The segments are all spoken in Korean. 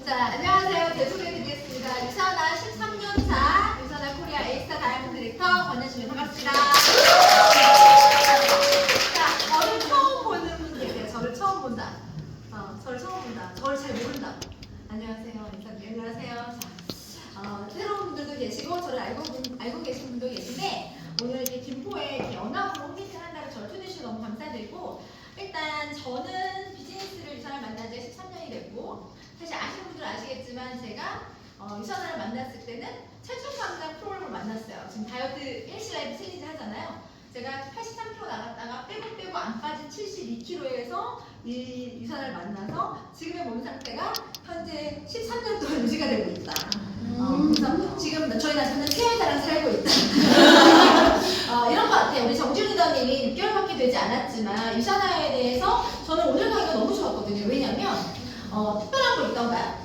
자, 안녕하세요. 대소개드리겠습니다. 유산아 13년차 유산아 코리아 에이스타 다이아몬드 디렉터 권현주입니다. 반갑습니다. 자, 저를 처음 보는 분 계세요. 저를 처음 본다. 저를 처음 본다. 저를 잘 모른다. 안녕하세요. 안녕하세요. 자, 새로운 분들도 계시고 저를 알고 계신 분도 계신데 오늘 이렇게 김포에 이렇게 연합으로 홈미팅 한다고 저를 초대해 주셔서 너무 감사드리고, 일단 저는 비즈니스를 유산을 만난 지 13년이 됐고, 사실 아시는 분들은 아시겠지만 제가 유산을 만났을 때는 체중 감량 프로그램을 만났어요. 지금 다이어트 일시 라이프 시리즈 하잖아요. 제가 83kg 나갔다가 빼고 안 빠진 72kg에서 이 유산을 만나서 지금의 몸 상태가 현재 13년 동안 유지가 되고 있다. 그래서 지금 저희 남편은 태연이랑 살고 있다. 이런 것 같아요. 우리 정준 리더님이 6개월밖에 되지 않았지만 유산화에 대해서 저는 오늘 강의가 너무 좋았거든요. 왜냐면 특별한 거 있던가요?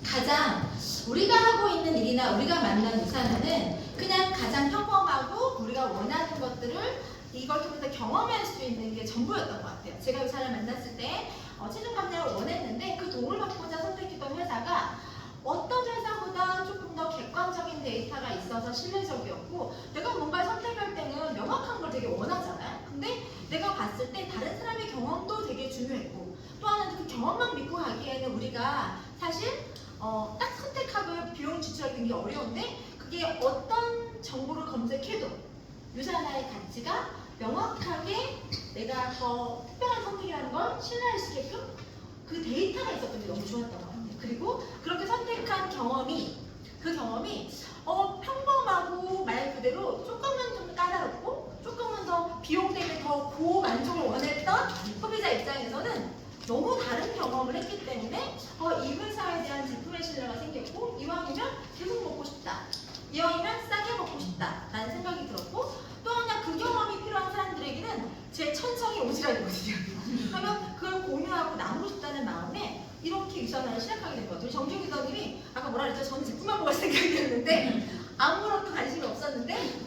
가장 우리가 하고 있는 일이나 우리가 만난 유산화는 그냥 가장 평범하고 우리가 원하는 것들을 이걸 통해서 경험할 수 있는 게 전부였던 것 같아요. 제가 유산을 만났을 때 체중 감량을 원했는데 그 도움을 받고자 선택했던 회사가 어떤 회사보다 조금 더 객관적인 데이터가 있어서 신뢰적이었고, 내가 뭔가를 선택할 때는 명확한 걸 되게 원하잖아요. 근데 내가 봤을 때 다른 사람의 경험도 되게 중요했고, 또 하나는 그 경험만 믿고 가기에는 우리가 사실 딱 선택하고 비용 지출하기 되게 어려운데, 그게 어떤 정보를 검색해도 유산화의 가치가 명확하게 내가 더 특별한 선택이라는 걸 신뢰할 수 있게끔 그 데이터가 있었던 게 너무 좋았던 것 같아요. 그리고 그렇게 선택한 경험이, 그 경험이 평범하고 말 그대로 조금은 좀 까다롭고 조금은 더 비용 때문에 더 고만족을 원했던 소비자 입장에서는 너무 다른 경험을 했기 때문에 이 회사에 대한 제품의 신뢰가 생겼고, 이왕이면 계속 먹고 싶다, 이왕이면 싸게 먹고 싶다 라는 생각이 들었고, 또 하나 그 경험이 필요한 사람들에게는 제 천성이 오지랖이거든요. 그러면 그걸 공유하고 나누고 싶다는 마음에 이렇게 유산화를 시작하게 된 것 같아요. 정준 기자님이 아까 뭐라 그랬죠? 저는 제품만 먹을 생각이었는데 아무런 관심이 없었는데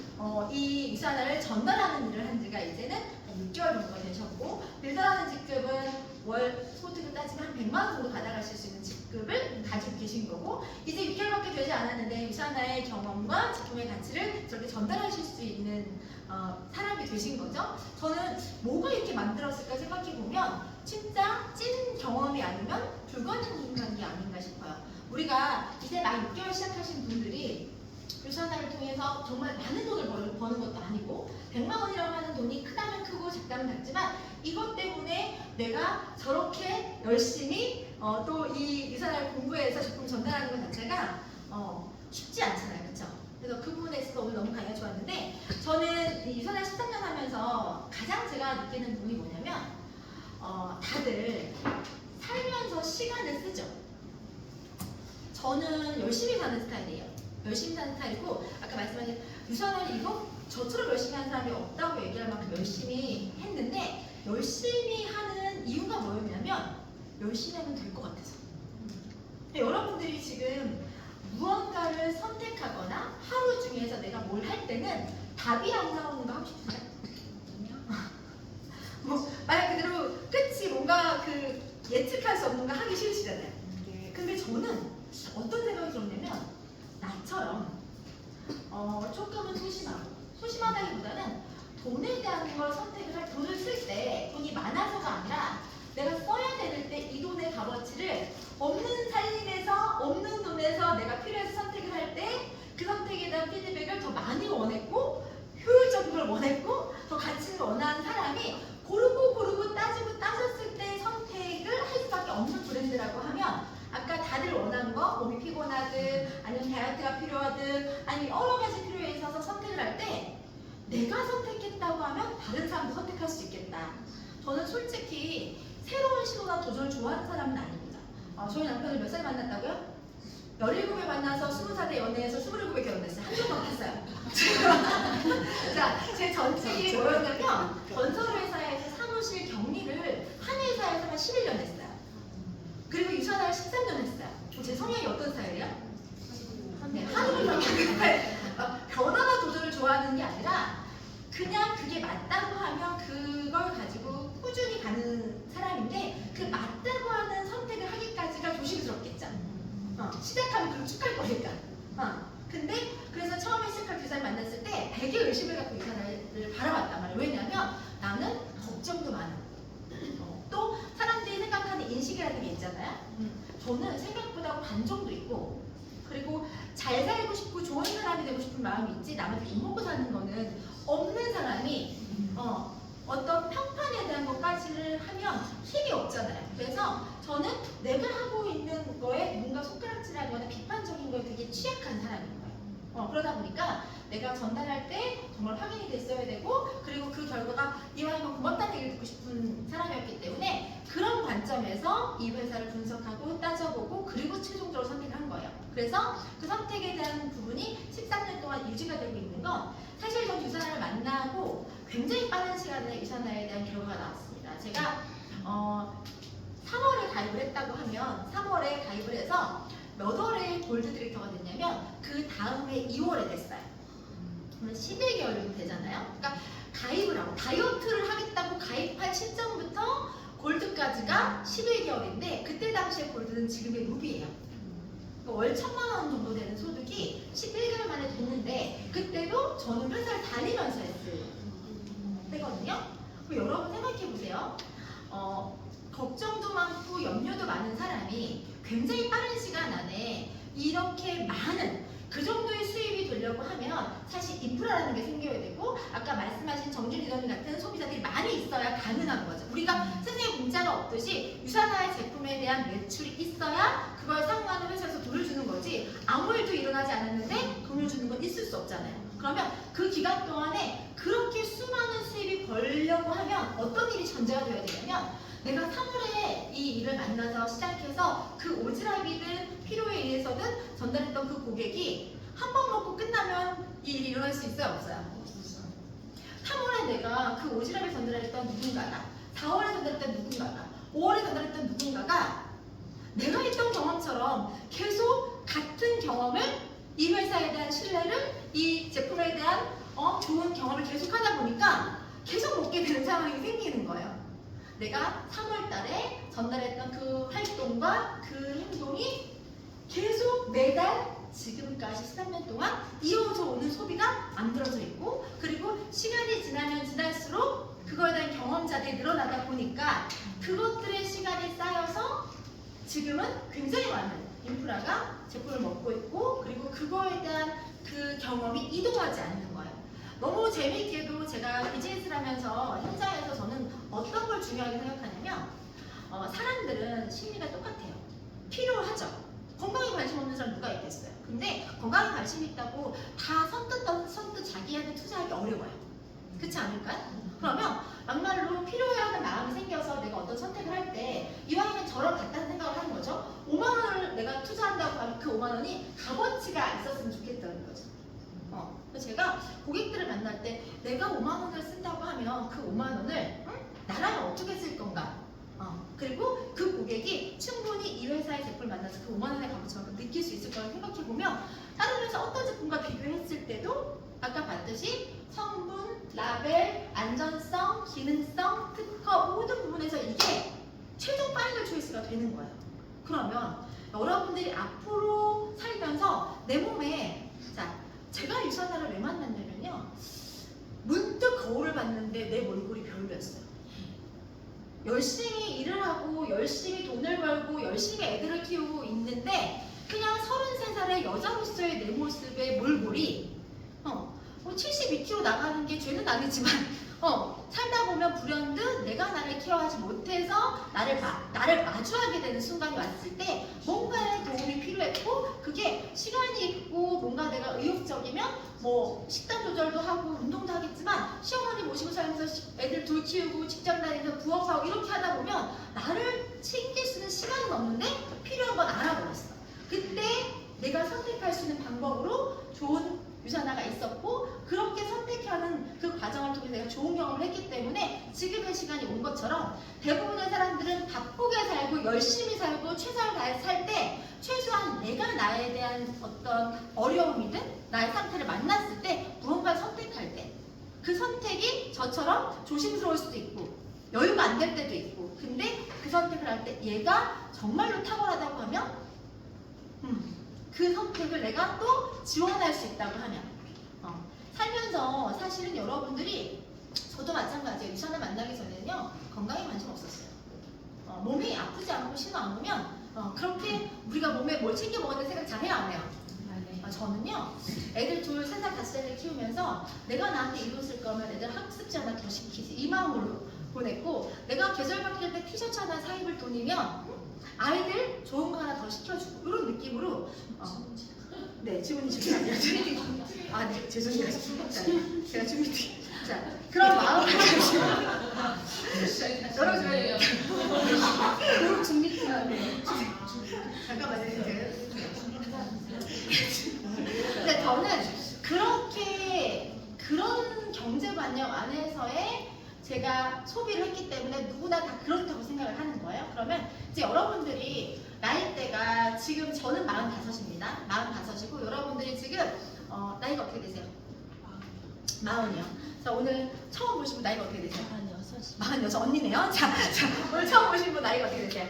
이 유산화를 전달하는 일을 한 지가 이제는 6개월 정도가 되셨고, 빌더라는 직급은 월 소득을 따지면 한 100만 원 정도 받아가실 수 있는 직급을 가지고 계신 거고, 이제 6개월밖에 되지 않았는데 유산화의 경험과 제품의 가치를 저렇게 전달하실 수 있는 사람이 되신 거죠. 저는 뭐가 이렇게 만들었을까 생각해보면 진짜 찐 경험이 아니면 불가능한 게 아닌가 싶어요. 우리가 이제 막 6개월 시작하신 분들이 유산화를 통해서 정말 많은 돈을 버는 것도 아니고, 100만 원이라고 하는 돈이 크다면 크고 작다면 작지만 이것 때문에 내가 저렇게 열심히 또 이 유산화를 공부해서 제품 전달하는 것 자체가 쉽지 않잖아요. 그렇죠? 그래서 그 부분에 있어서 오늘 너무 강의가 좋았는데, 저는 이 유산화 13년 하면서 가장 제가 느끼는 부분이 뭐냐면 다들 살면서 시간을 쓰죠. 저는 열심히 사는 스타일이에요. 열심히 사는 스타일이고, 아까 말씀하신 유산화를 이거 저처럼 열심히 하는 사람이 없다고 얘기할 만큼 열심히 했는데, 열심히 하는 이유가 뭐였냐면 열심히 하면 될 것 같아서. 여러분들이 지금 무언가를 선택하거나 하루 중에서 내가 뭘 할 때는 답이 안 나오는 거 하고 싶으세요? 말 그대로 끝이 뭔가 그 예측할 수 없는 거 하기 싫으시잖아요. 근데 저는 어떤 생각이 들었냐면, 나처럼 조금은 소심하다기보다는 돈에 대한 걸 선택을 할, 돈을 쓸 때 돈이 많아서가 아니라 내가 써야 될 때 이 돈의 값어치를 없는 삶에서 없는 돈에서 내가 필요해서 선택을 할 때 그 선택에 대한 피드백을 더 많이 원했고 효율적인 걸 원했고 더 가치를 원하는 사람이 고르고 따졌을 때 선택을 할 수밖에 없는 브랜드라고 하면, 아까 다들 원하는 거, 몸이 피곤하든 아니면 다이어트가 필요하든 아니면 여러 가지 필요에 있어서 선택을 할 때 내가 선택했다고 하면 다른 사람도 선택할 수 있겠다. 저는 솔직히 새로운 시도나 도전을 좋아하는 사람은 아닙니다. 저희 남편을 몇 살 만났다고요? 17에 만나서 20살에 연애해서 27에 결혼했어요. 한 번만 했어요. 자, 제 전직이 뭐였냐면 건설회사에서 사무실 격리를 한 회사에서만 11년 했어요. 그리고 유산화를 13년 했어요. 제 성향이 어떤 스타일이에요? 네, 하루를 변화나 도전을 좋아하는 게 아니라 그냥 그게 맞다고 하면 그걸 가지고 꾸준히 가는 사람인데, 그 맞다고 하는 선택을 하기까지가 조심 축할 거니까. 근데 그래서 처음에 시작할 유산을 만났을 때 되게 의심을 갖고 유산을 바라봤단 말이에요. 왜냐면 나는 걱정도 많아. 또 사람들이 생각하는 인식이라는 게 있잖아요. 저는 생각보다 반종도 있고, 그리고 잘 살고 싶고 좋은 사람이 되고 싶은 마음이 있지, 남한테 욕먹고 사는 거는 없는 사람이 어떤 평판에 대한 것까지를 하면 힘이 없잖아요. 그래서 저는 내가 하고 있는 거에 뭔가 손가락질하거나 비판적인 거에 되게 취약한 사람인 거예요. 그러다 보니까 내가 전달할 때 정말 확인이 됐어야 되고, 그리고 그 결과가 이왕이면 고맙다는 얘기를 듣고 싶은 사람이었기 때문에 그런 관점에서 이 회사를 분석하고 따져보고 그리고 최종적으로 선택을 한 거예요. 그래서 그 선택에 대한 부분이 13년 동안 유지가 되고 있는 건, 사실 전 유산을 만나고 굉장히 빠른 시간에 유산화에 대한 결과가 나왔습니다. 제가 3월에 가입을 했다고 하면 3월에 가입을 해서 몇 월에 골드 디렉터가 됐냐면 그 다음에 2월에 됐어요. 그러면 11개월 정도 되잖아요. 그러니까 가입을 하고 다이어트를 하겠다고 가입한 시점부터 골드까지가 11개월인데, 그때 당시에 골드는 지금의 루비예요. 월 1,000만 원 정도 되는 소득이 11개월 만에 됐는데, 그때도 저는 회사를 다니면서 했을 때거든요. 여러분 생각해 보세요. 걱정도 많고 염려도 많은 사람이 굉장히 빠른 시간 안에 이렇게 많은 그 정도의 수입이 되려고 하면 사실 인프라라는 게 생겨야 되고, 아까 말씀하신 정준 리더님 같은 소비자들이 많이 있어야 가능한 거죠. 우리가 세상에 공짜가 없듯이 유산화의 제품에 대한 매출이 있어야 그걸 사용하는 회사에서 돈을 주는 거지, 아무 일도 일어나지 않았는데 돈을 주는 건 있을 수 없잖아요. 그러면 그 기간 동안에 그렇게 수많은 수입이 벌려고 하면 어떤 일이 전제가 되어야 되냐면, 내가 3월에 이 일을 만나서 시작해서 그 오지랖이든 필요에 의해서든 전달했던 그 고객이 한 번 먹고 끝나면 이 일이 일어날 수 있어요, 없어요? 3월에 내가 그 오지랖에 전달했던 누군가가, 4월에 전달했던 누군가가, 5월에 전달했던 누군가가 내가 했던 경험처럼 계속 같은 경험을, 이 회사에 대한 신뢰를, 이 제품에 대한 좋은 경험을 계속 하다 보니까 계속 먹게 되는 상황이 생기는 거예요. 내가 3월 달에 전달했던 그 활동과 그 행동이 계속 매달 지금까지 13년 동안 이어져 오는 소비가 만들어져 있고, 그리고 시간이 지나면 지날수록 그거에 대한 경험자들이 늘어나다 보니까 그것들의 시간이 쌓여서 지금은 굉장히 많은 인프라가 제품을 먹고 있고, 그리고 그거에 대한 그 경험이 이동하지 않는 거예요. 너무 재미있게도 제가 비즈니스를 하면서 현장에서 저는 어떤 걸 중요하게 생각하냐면, 사람들은 심리가 똑같아요. 필요하죠. 건강에 관심 없는 사람 누가 있겠어요. 근데 건강에 관심 있다고 다 선뜻 자기한테 투자하기 어려워요. 그렇지 않을까요? 그러면 막말로 필요해하는 마음이 생겨서 내가 어떤 선택을 할 때 이왕이면 저럴 같다는 생각을 하는 거죠. 5만 원을 내가 투자한다고 하면 그 5만 원이 값어치가 있었으면 좋겠다는 거죠. 그래서 제가 고객들을 만날 때 내가 5만 원을 쓴다고 하면 그 5만 원을 나라면 어떻게 쓸 건가? 그리고 그 고객이 충분히 이 회사의 제품을 만나서 그 5만 원의 값어치를 느낄 수 있을 거라고 생각해보면, 다른 회사 어떤 제품과 비교했을 때도 아까 봤듯이 성분, 라벨, 안전성, 기능성, 특허 모든 부분에서 이게 최종 파이널 초이스가 되는 거예요. 그러면 여러분들이 앞으로 살면서 내 몸에, 자, 제가 유산화를 왜 만났냐면요, 문득 거울을 봤는데 내 얼굴이 별로였어요. 열심히 일을 하고 열심히 돈을 벌고 열심히 애들을 키우고 있는데 그냥 33살의 여자로서의 내 모습의 몰골이 72kg 나가는 게 죄는 아니지만 살다 보면 불현듯 내가 나를 케어하지 못해서 나를 마주하게 되는 순간이 왔을 때 뭔가의 도움이 필요했고, 그게 시간이 있고 뭔가 내가 의욕적이면 뭐 식단 조절도 하고 운동도 하겠지만, 시어머니 모시고 살면서 애들 둘 키우고 직장 다니면서 부업하고 이렇게 하다 보면 나를 챙길 수 있는 시간은 없는데 필요한 건 알아버렸어. 그때 내가 선택할 수 있는 방법으로 좋은 유산화가 있었고, 그렇게 선택하는 그 과정을 통해서 내가 좋은 경험을 했기 때문에 지금의 시간이 온 것처럼, 대부분의 사람들은 바쁘게 살고 열심히 살고 최선을 다해서 살 때 최소한 내가 나에 대한 어떤 어려움이든 나의 상태를 만났을 때 무언가를 선택할 때 그 선택이 저처럼 조심스러울 수도 있고 여유가 안 될 때도 있고, 근데 그 선택을 할 때 얘가 정말로 탁월하다고 하면 그 선택을 내가 또 지원할 수 있다고 하면 살면서 사실은 여러분들이 저도 마찬가지예요. 유산을 만나기 전에는요 건강에 관심 없었어요. 몸이 아프지 않고 신호 안 오면 그렇게 우리가 몸에 뭘 챙겨 먹었는지 생각 잘 해요 안 해요? 저는요 애들 둘, 셋, 넷, 다섯을 키우면서 내가 나한테 이 돈 쓸 거면 애들 학습지 하나 더 시키지 이 마음으로 보냈고, 내가 계절 바뀔 때 티셔츠 하나 사 입을 돈이면 아이들 좋은 거 하나 더 시켜주고 이런 느낌으로 네, 지훈이 준비 아니야. 아, 네, 죄송해요. 제가 준비. 자, 그런 마음을 가지고 여러분 그룹 준비 잠깐만요. 근데 저는 그렇게 그런 경제관념 안에서의 제가 소비를 했기 때문에 누구나 다 그렇다고 생각을 하는 거예요. 그러면 이제 여러분들이 나이대가 지금 저는 45입니다. 45이고 여러분들이 지금 나이가 어떻게 되세요? 40이요. 자, 오늘 처음 보신 분 나이가 어떻게 되세요? 46 언니네요. 자, 오늘 처음 보신 분 나이가 어떻게 되세요?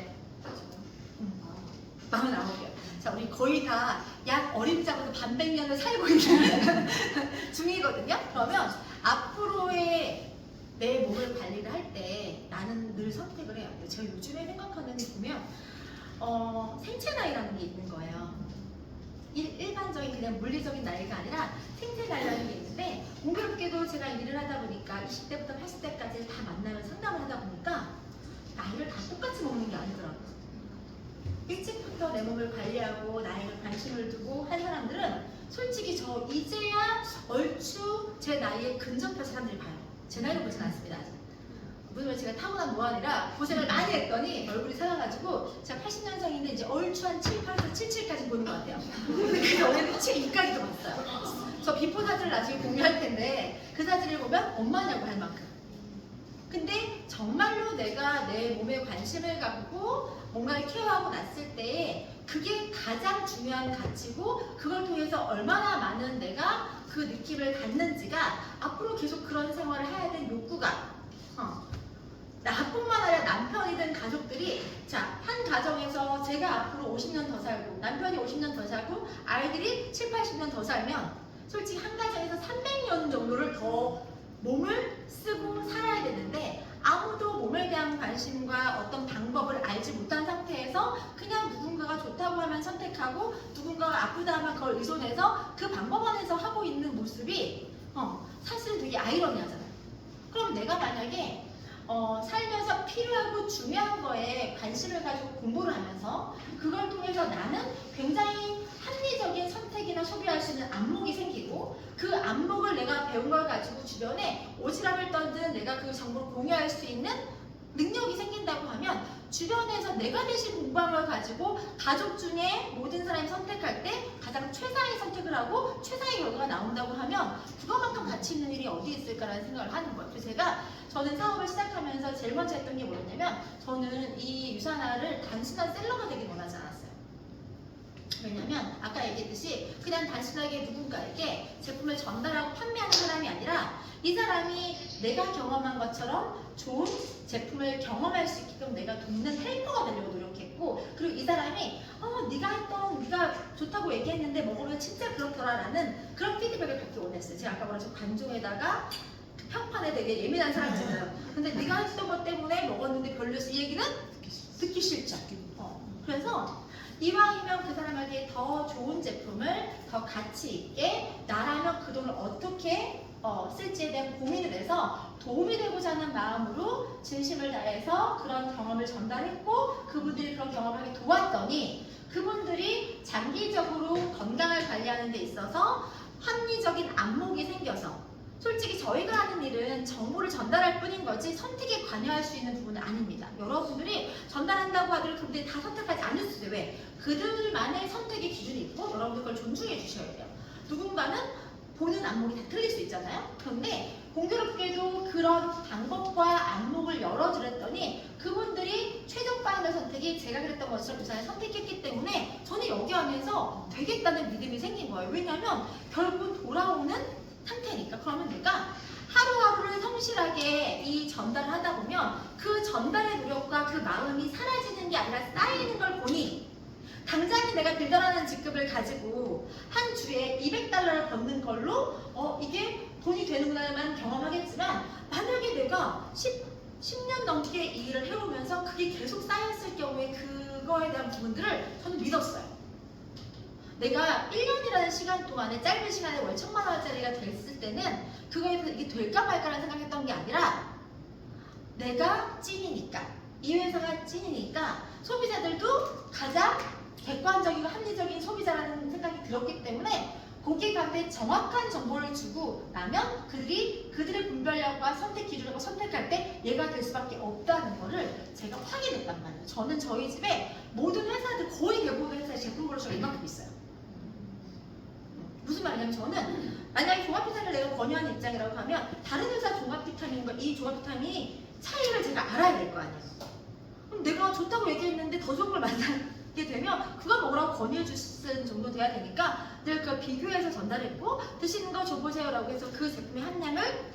49이요. 자, 우리 거의 다 약 어림잡아도 반백년을 살고 있는 중이거든요. 그러면 앞으로의 내 몸을 관리를 할 때 나는 늘 선택을 해요. 제가 요즘에 생각하는 게 보면 생체 나이라는 게 있는 거예요. 일반적인 그냥 물리적인 나이가 아니라 생체 나이라는 게 있는데, 공교롭게도 제가 일을 하다 보니까 20대부터 80대까지 다 만나면 상담을 하다 보니까 나이를 다 똑같이 먹는 게 아니더라고요. 일찍부터 내 몸을 관리하고 나이에 관심을 두고 한 사람들은 솔직히 저 이제야 얼추 제 나이에 근접한 사람들이 봐요. 제 나이를 보진 않습니다. 아직. 물론 제가 타고난 노안이라 고생을 많이 했더니 얼굴이 살아가지고 제가 80년생인데 이제 얼추 한 7, 8에서 77까지 보는 것 같아요. 근데 그 전에는 72까지도 봤어요. 저 비포 사진을 나중에 공유할 텐데 그 사진을 보면 엄마냐고 할 만큼. 근데 정말로 내가 내 몸에 관심을 갖고 뭔가를 케어하고 났을 때 그게 가장 중요한 가치고, 그걸 통해서 얼마나 많은 내가 그 느낌을 갖는지가 앞으로 계속 그런 생활을 해야 될 욕구가 나뿐만 아니라 남편이든 가족들이, 자, 한 가정에서 제가 앞으로 50년 더 살고 남편이 50년 더 살고 아이들이 7, 80년 더 살면 솔직히 한 가정에서 300년 정도를 더 몸을 쓰고 살아야 되는데, 아무도 몸에 대한 관심과 어떤 방법을 알지 못한 상태에서 그냥 누군가가 좋다고 하면 선택하고 누군가가 아프다 하면 그걸 의존해서 그 방법 안에서 하고 있는 모습이 사실은 되게 아이러니하잖아요. 그럼 내가 만약에 살면서 필요하고 중요한 거에 관심을 가지고 공부를 하면서 그걸 통해서 나는 굉장히 합리적인 선택이나 소비할 수 있는 안목이 생기고, 그 안목을 내가 배운 걸 가지고 주변에 오지랖을 던든 내가 그 정보를 공유할 수 있는 능력이 생긴다고 하면, 주변에서 내가 대신 공부한 걸 가지고 가족 중에 모든 사람이 선택할 때 가장 최상의 선택을 하고 최상의 결과가 나온다고 하면 그거만큼 가치 있는 일이 어디 있을까라는 생각을 하는 거예요. 그래서 저는 사업을 시작하면서 제일 먼저 했던 게 뭐였냐면, 저는 이 유산화를 단순한 셀러가 되길 원하지 않았어요. 왜냐면 아까 얘기했듯이 그냥 단순하게 누군가에게 제품을 전달하고 판매하는 사람이 아니라 이 사람이 내가 경험한 것처럼 좋은 제품을 경험할 수 있게끔 내가 돕는 헬퍼가 되려고 노력했고, 그리고 이 사람이 네가 좋다고 얘기했는데 먹으면 진짜 그렇더라라는 그런 피드백을 받기 원했어요. 제가 아까 말한 관종에다가 평판에 되게 예민한 사람이잖아요. 근데 네가 했던 것 때문에 먹었는데 별로였어, 이 얘기는 듣기 싫죠. 그래서 이왕이면 그 사람에게 더 좋은 제품을 더 가치 있게 나라면 그 돈을 어떻게 쓸지에 대한 고민을 해서 도움이 되고자 하는 마음으로 진심을 다해서 그런 경험을 전달했고, 그분들이 그런 경험을 하게 도왔더니 그분들이 장기적으로 건강을 관리하는 데 있어서 합리적인 안목이 생겨서, 솔직히 저희가 하는 일은 정보를 전달할 뿐인 거지 선택에 관여할 수 있는 부분은 아닙니다. 여러분들이 전달한다고 하더라도 그분들이 다 선택하지 않을 수 있어요. 왜? 그들만의 선택의 기준이 있고 여러분들 그걸 존중해 주셔야 돼요. 누군가는 보는 안목이 다 틀릴 수 있잖아요. 그런데 공교롭게도 그런 방법과 안목을 열어드렸더니 그분들이 최종 파이널 선택이 제가 그랬던 것처럼 유산을 선택했기 때문에 저는 여기 하면서 되겠다는 믿음이 생긴 거예요. 왜냐하면 결국은 돌아오는 상태니까. 그러면 내가 하루하루를 성실하게 이 전달을 하다 보면 그 전달의 노력과 그 마음이 사라지는 게 아니라 쌓이는 걸 보니, 당장에 내가 빌 $100의 직급을 가지고 한 주에 $200를 버는 걸로 이게 돈이 되는구나만 경험하겠지만, 만약에 내가 10년 넘게 이 일을 해오면서 그게 계속 쌓였을 경우에 그거에 대한 부분들을 저는 믿었어요. 내가 1년이라는 시간 동안에, 짧은 시간에 월 1,000만 원짜리가 됐을 때는 그거에 대해서 이게 될까 말까라는 생각했던 게 아니라, 내가 찐이니까, 이 회사가 찐이니까 소비자들도 가장 객관적이고 합리적인 소비자라는 생각이 들었기 때문에 고객한테 정확한 정보를 주고 나면 그들의 분별력과 선택 기준으로 선택할 때 얘가 될 수밖에 없다는 거를 제가 확인했단 말이에요. 저는 저희 집에 모든 회사들, 거의 대부분 회사의 제품 브로셔가 이만큼 있어요. 무슨 말이냐면, 저는 만약에 종합비타민을 내가 권유하는 입장이라고 하면 다른 회사 종합비타민과 이 종합비타민이 차이를 제가 알아야 될 거 아니에요. 그럼 내가 좋다고 얘기했는데 더 좋은 걸 만나게 되면 그걸 먹으라고 권유해 주시는 정도 돼야 되니까 늘 그걸 비교해서 전달했고, 드시는 거 줘보세요 라고 해서 그 제품의 함량을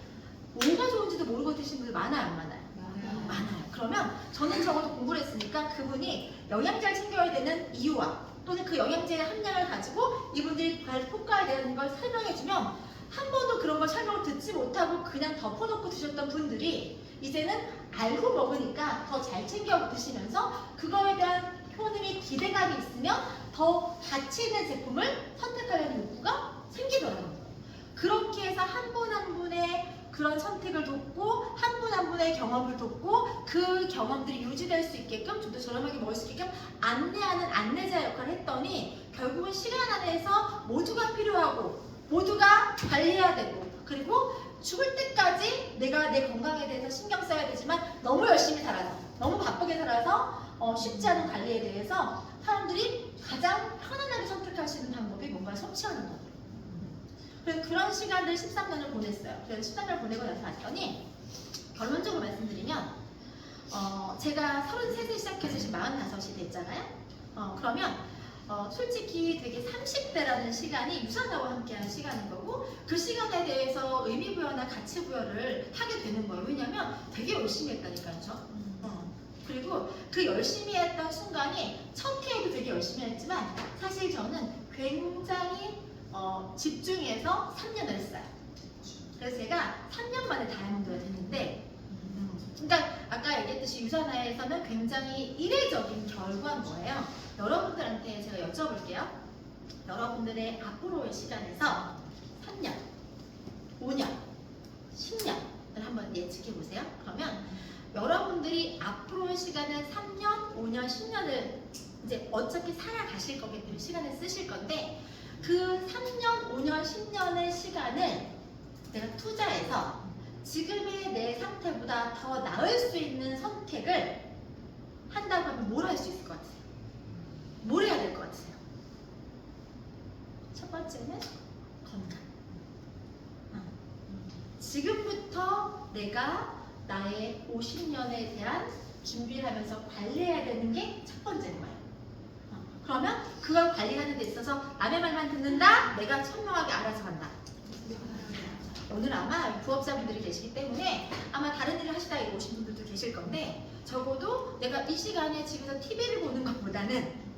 뭐가 좋은지도 모르고 드시는 분들 많아요, 안 많아요? 많아요. 그러면 저는 적어도 공부를 했으니까 그분이 영양제를 챙겨야 되는 이유와 또는 그 영양제의 함량을 가지고 이분들이 효과에 대한 걸 설명해주면, 한 번도 그런 걸 설명을 듣지 못하고 그냥 덮어놓고 드셨던 분들이 이제는 알고 먹으니까 더 잘 챙겨 드시면서 그거에 대한 효능이 기대감이 있으면 더 가치 있는 제품을 선택하려는 욕구가 생기더라고요. 그렇게 해서 한 분 한 분의 그런 선택을 돕고, 한 분 한 분의 경험을 돕고, 그 경험들이 유지될 수 있게끔 좀 더 저렴하게 먹을 수 있게끔 안내하는 안내자 역할을 했더니, 결국은 시간 안에서 모두가 필요하고 모두가 관리해야 되고, 그리고 죽을 때까지 내가 내 건강에 대해서 신경 써야 되지만 너무 열심히 살아서, 너무 바쁘게 살아서 쉽지 않은 관리에 대해서 사람들이 가장 편안하게 선택할 수 있는 방법이 뭔가 섭취하는 거예요. 그래서 그런 시간을 13년을 보냈어요. 그래서 13년을 보내고 나서 봤더니, 결론적으로 말씀드리면 제가 33세 시작해서 지금 45이 됐잖아요. 그러면 솔직히 되게 30대라는 시간이 유산하고 함께하는 시간인 거고, 그 시간에 대해서 의미부여나 가치부여를 하게 되는 거예요. 왜냐면 되게 열심히 했다니까요, 저. 그리고 그 열심히 했던 순간이 첫 해에도 되게 열심히 했지만, 사실 저는 굉장히 집중해서 3년을 했어요. 그래서 제가 3년 만에 다이아몬드가 됐는데, 그러니까 아까 얘기했듯이 유산화에서는 굉장히 이례적인 결과인 거예요. 여러분들한테 제가 여쭤볼게요. 여러분들의 앞으로의 시간에서 3년, 5년, 10년을 한번 예측해 보세요. 그러면 여러분들이 앞으로의 시간은 3년, 5년, 10년을 이제 어차피 살아가실 거기 때문에 시간을 쓰실 건데, 그 3년, 5년, 10년의 시간을 내가 투자해서 지금의 내 상태보다 더 나을 수 있는 선택을 한다고 하면 뭘 할 수 있을 것 같으세요? 뭘 해야 될 것 같으세요? 첫 번째는 건강. 지금부터 내가 나의 50년에 대한 준비를 하면서 관리해야 되는 게 첫 번째인 거예요. 그러면 그걸 관리하는 데 있어서 남의 말만 듣는다? 내가 현명하게 알아서 간다. 오늘 아마 부업자분들이 계시기 때문에 아마 다른 일을 하시다 오신 분들도 계실 건데, 적어도 내가 이 시간에 집에서 TV를 보는 것보다는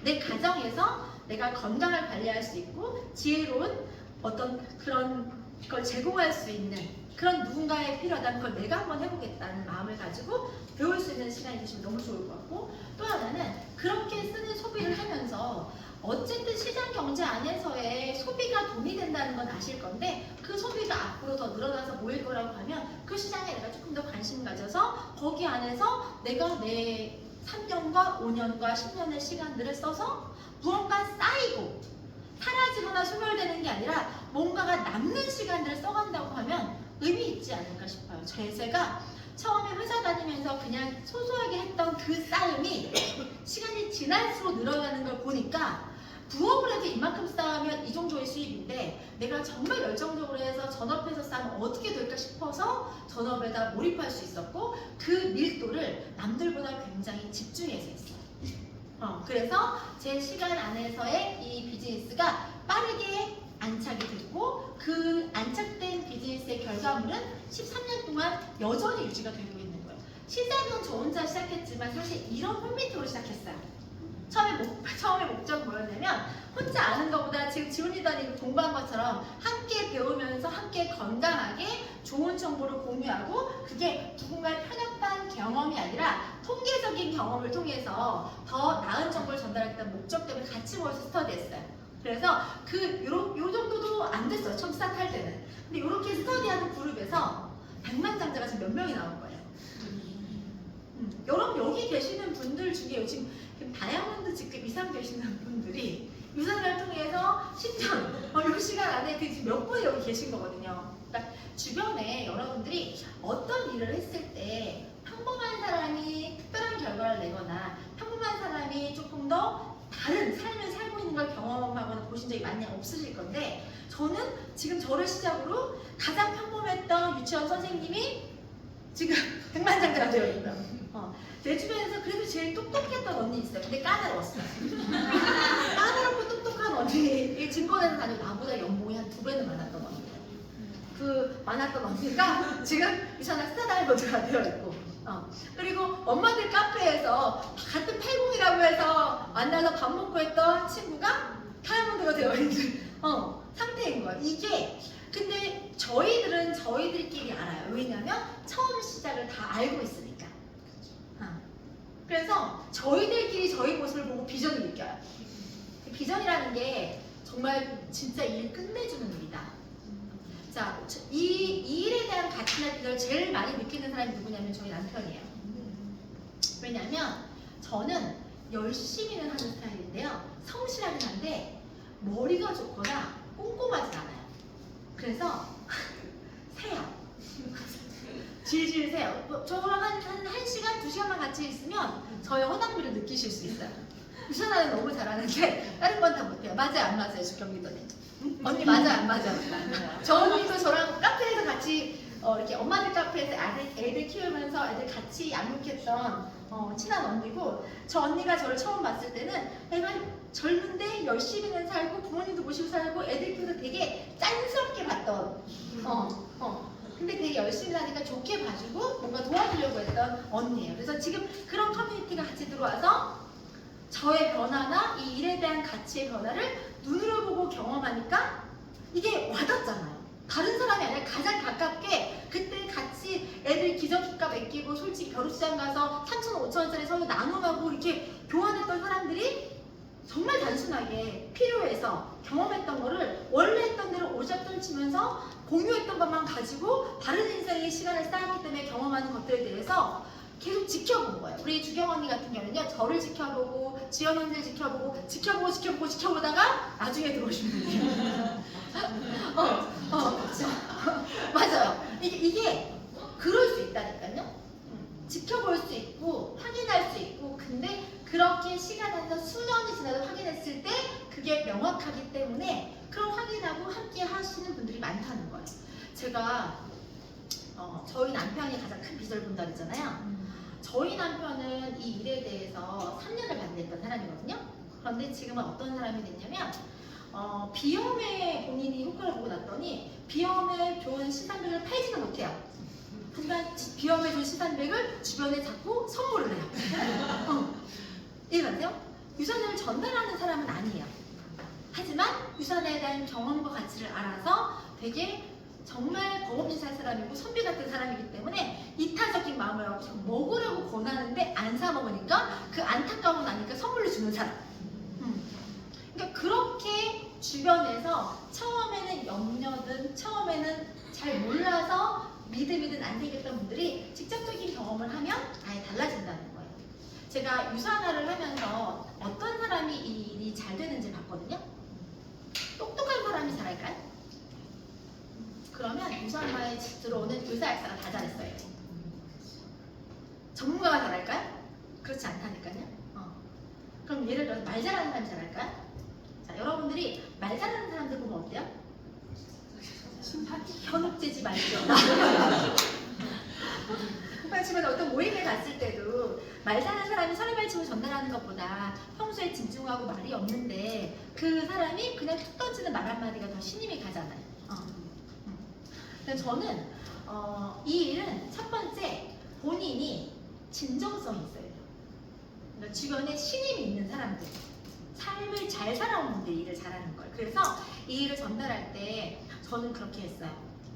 내 가정에서 내가 건강을 관리할 수 있고 지혜로운 어떤 그런 걸 제공할 수 있는 그런 누군가의 필요하다는 걸 내가 한번 해보겠다는 마음을 가지고 배울 수 있는 시간이 되시면 너무 좋을 것 같고, 또 하나는 그렇게 쓰는 소비를 하면서 어쨌든 시장 경제 안에서의 소비가 돈이 된다는 건 아실 건데, 그 소비가 앞으로 더 늘어나서 모일 거라고 하면 그 시장에 내가 조금 더 관심 가져서 거기 안에서 내가 내 3년과 5년과 10년의 시간들을 써서 무언가 쌓이고 사라지거나 소멸되는 게 아니라 뭔가가 남는 시간들을 써간다고 하면 의미 있지 않을까 싶어요. 제가 처음에 회사 다니면서 그냥 소소하게 했던 그 싸움이 시간이 지날수록 늘어나는 걸 보니까, 부업을 해도 이만큼 쌓으면 이 정도의 수입인데 내가 정말 열정적으로 해서 전업해서 쌓으면 어떻게 될까 싶어서 전업에다 몰입할 수 있었고, 그 밀도를 남들보다 굉장히 집중해서 했어요. 그래서 제 시간 안에서의 이 비즈니스가 빠르게 안착이 됐고, 그 안착된 비즈니스의 결과물은 13년 동안 여전히 유지가 되고 있는 거예요. 시작은 저 혼자 시작했지만 사실 이런 홈미터로 시작했어요. 처음에 처음에 목적 뭐였냐면 혼자 아는 것보다 지금 지훈이단이 공부한 것처럼 함께 배우면서 함께 건강하게 좋은 정보를 공유하고 그게 누군가의 편협한 경험이 아니라 통계적인 경험을 통해서 더 나은 정보를 전달하겠다는 목적 때문에 같이 모여서 스터디했어요. 그래서 요 정도도 안 됐어요. 처음 스타트할 때는. 근데 이렇게 스터디하는 그룹에서 백만장자가 지금 몇 명이 나온 거예요. 여러분 여기 계시는 분들 중에 지금 다이아몬드 직급 이상 계시는 분들이 유산을 통해서 10년, 6시간 안에 몇 분이 여기 계신 거거든요. 그러니까 주변에 여러분들이 어떤 일을 했을 때 평범한 사람이 특별한 결과를 내거나 평범한 사람이 조금 더 다른 삶을 살고 있는 걸 경험하거나 보신 적이 많이 없으실 건데 저는 지금 저를 시작으로 가장 평범했던 유치원 선생님이 지금 백만장자가 되어 있다. 내 주변에서 그래도 제일 똑똑했던 언니 있어요. 근데 까다로웠어요. 까다롭고 똑똑한 언니, 진보에서 다니고 나보다 연봉이 한 2배는 많았던 언니예요. 그 많았던 언니가 지금 유산학 스타다이버즈가 되어 있고, 그리고 엄마들 카페에서 같은 팔공이라고 해서 만나서 밥 먹고 했던 친구가 다이아몬드가 되어 있는 상태인 거예요. 이게 근데 저희들은 저희들끼리 알아요. 왜냐면 처음 시작을 다 알고 있으니까. 그래서 저희들끼리 저희 모습을 보고 비전을 느껴요. 비전이라는 게 정말 진짜 일 끝내주는 일이다. 자, 이 일에 대한 가치나 비전을 제일 많이 느끼는 사람이 누구냐면 저희 남편이에요. 왜냐면 저는 열심히는 하는 스타일인데요. 성실하긴 한데 머리가 좋거나 꼼꼼하진 않아요. 그래서 새요. 질질 새요. 저랑 한 1시간, 2시간만 같이 있으면 저의 허당미를 느끼실 수 있어요. 유산하는 너무 잘하는데 다른 건 다 못해요. 맞아요, 안 맞아요, 주경기더니. 언니 맞아요, 안 맞아요. 저 언니도 저랑 카페에서 같이 이렇게 엄마들 카페에서 애들 키우면서 애들 같이 양육했던 친한 언니고 저 언니가 저를 처음 봤을 때는 애가 젊은데 열심히는 살고 부모님도 모시고 살고 애들 키워서 되게 짠스럽게 봤던 근데 되게 열심히 하니까 좋게 봐주고 뭔가 도와주려고 했던 언니예요. 그래서 지금 그런 커뮤니티가 같이 들어와서 저의 변화나 이 일에 대한 가치의 변화를 눈으로 보고 경험하니까 이게 와닿잖아요. 다른 사람이 아니라 가장 가깝게 그때 같이 애들 기저귀값 아끼고 솔직히 벼룩시장 가서 3,000원, 5,000원짜리 서로 나눔하고 이렇게 교환했던 사람들이 정말 단순하게 필요해서 경험했던 거를 원래 했던 대로 오잡돈 치면서 공유했던 것만 가지고 다른 인생의 시간을 쌓았기 때문에 경험하는 것들에 대해서 계속 지켜본 거예요. 우리 주경 언니 같은 경우는요, 저를 지켜보고 지연 언니를 지켜보다가 나중에 들어오신 분이에요. 맞아요. 이게 그럴 수 있다니까요. 지켜볼 수 있고 확인할 수 있고 근데 그렇게 시간이 한 수년이 지나도 확인했을 때 그게 명확하기 때문에 그런 확인하고 함께 하시는 분들이 많다는 거예요. 제가 저희 남편이 가장 큰 빚을 본다 그랬잖아요. 저희 남편은 이 일에 대해서 3년을 반대했던 사람이거든요. 그런데 지금은 어떤 사람이 됐냐면 비염에 본인이 효과를 보고 났더니 비염에 좋은 시산백을 팔지는 못해요. 하지만 비염에 좋은 시산백을 주변에 자꾸 선물을 해요. 이해가세요? 유산을 전달하는 사람은 아니에요. 하지만 유산에 대한 경험과 가치를 알아서 되게 정말 버거빈 살 사람이고 선비 같은 사람이기 때문에 이타적인 마음을 갖고 먹으려고 권하는데 안 사 먹으니까 그 안타까운 나니까 선물로 주는 사람. 그러니까 그렇게 주변에서 처음에는 염려든 처음에는 잘 몰라서 믿음이든 안 생겼던 분들이 직접적인 경험을 하면 아예 달라진다는 거예요. 제가 유산화를 하면서 어떤 사람이 이 일이 잘 되는지 봤거든요. 똑똑한 사람이 잘할까요? 그러면 유산화에 들어오는 의사약사가 다 잘했어요. 전문가가 잘할까요? 그렇지 않다니까요. 그럼 예를 들어서 말 잘하는 사람이 잘할까요? 자, 여러분들이 말 잘하는 사람들 보면 어때요? 현혹되지 말죠. 지금 어떤 모임에 갔을 때도 말 잘하는 사람이 설레발치고 전달하는 것보다 평소에 진중하고 말이 없는데 그 사람이 그냥 툭 던지는 말 한마디가 더 신임이 가잖아요. 그래서 저는 이 일은 첫 번째 본인이 진정성이 있어야 돼요. 그러니까 주변에 신임이 있는 사람들 잘 살아온 분들이 일을 잘하는 걸. 그래서 이 일을 전달할 때 저는 그렇게 했어요.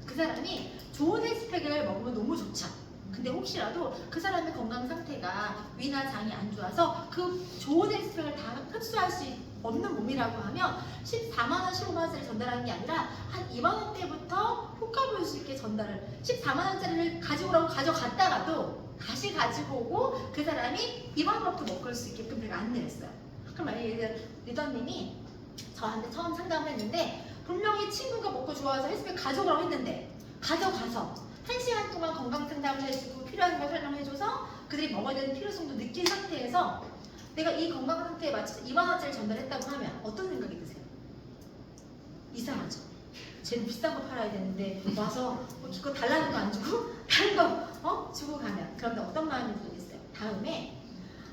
그 사람이 좋은 헬스팩을 먹으면 너무 좋죠. 근데 혹시라도 그 사람의 건강 상태가 위나 장이 안 좋아서 그 좋은 헬스팩을 다 흡수할 수 없는 몸이라고 하면 14만원, 15만원짜리 전달하는 게 아니라 한 2만원대부터 효과 볼 수 있게 전달을 14만원짜리를 가지고 오라고 가져갔다가도 다시 가지고 오고 그 사람이 2만원부터 먹을 수 있게끔 제가 안내를 했어요. 그럼 만약에 리더님이 저한테 처음 상담을 했는데 분명히 친구가 먹고 좋아서 헬스팩 가져오라고 했는데 가져가서 1시간 동안 건강 상담을 해주고 필요한 걸 설명해줘서 그들이 먹어야 되는 필요성도 느낀 상태에서 내가 이 건강 상태에 맞춰서 2만원짜리 전달했다고 하면 어떤 생각이 드세요? 이상하죠? 쟤는 비싼 거 팔아야 되는데 와서 기껏 달라는 거 안 주고 다른 거 주고 가면 그런데 어떤 마음이 들겠어요? 다음에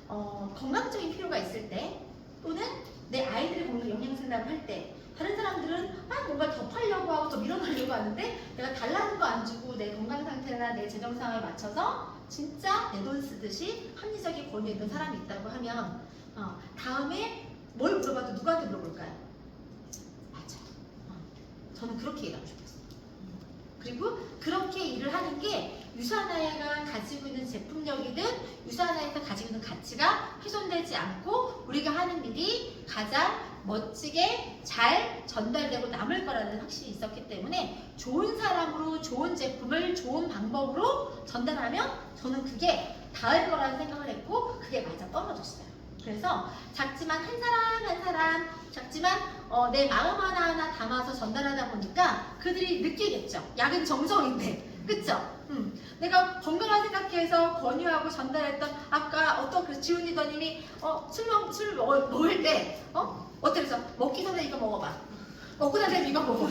건강적인 필요가 있을 때 또는 내 아이들의 건강 영양 상담을 할 때 다른 사람들은 뭔가 더 팔려고 하고 더 밀어넣으려고 하는데 내가 달라는 거 안 주고 내 건강 상태나 내 재정 상황에 맞춰서 진짜 내 돈 쓰듯이 합리적인 권유했던 사람이 있다고 하면 다음에 뭘 물어봐도 누구한테 물어볼까요? 맞아. 저는 그렇게 일하고 싶었어요. 그리고 그렇게 일을 하는 게 유산하야가 가지고 있는 제품력이든 유산하야가 가지고 있는 가치가 훼손되지 않고 우리가 하는 일이 가장 멋지게 잘 전달되고 남을 거라는 확신이 있었기 때문에 좋은 사람으로 좋은 제품을 좋은 방법으로 전달하면 저는 그게 닿을 거라는 생각을 했고 그게 맞아 떨어졌어요. 그래서 작지만 한 사람 한 사람 작지만 내 마음 하나하나 담아서 전달하다 보니까 그들이 느끼겠죠. 약은 정성인데 그쵸? 내가 건강을 생각해서 권유하고 전달했던 아까 어떤 그 지훈 리더님이 술 먹을 때 어때 그래서 먹기 전에 이거 먹어봐 먹고 나서 이거 먹어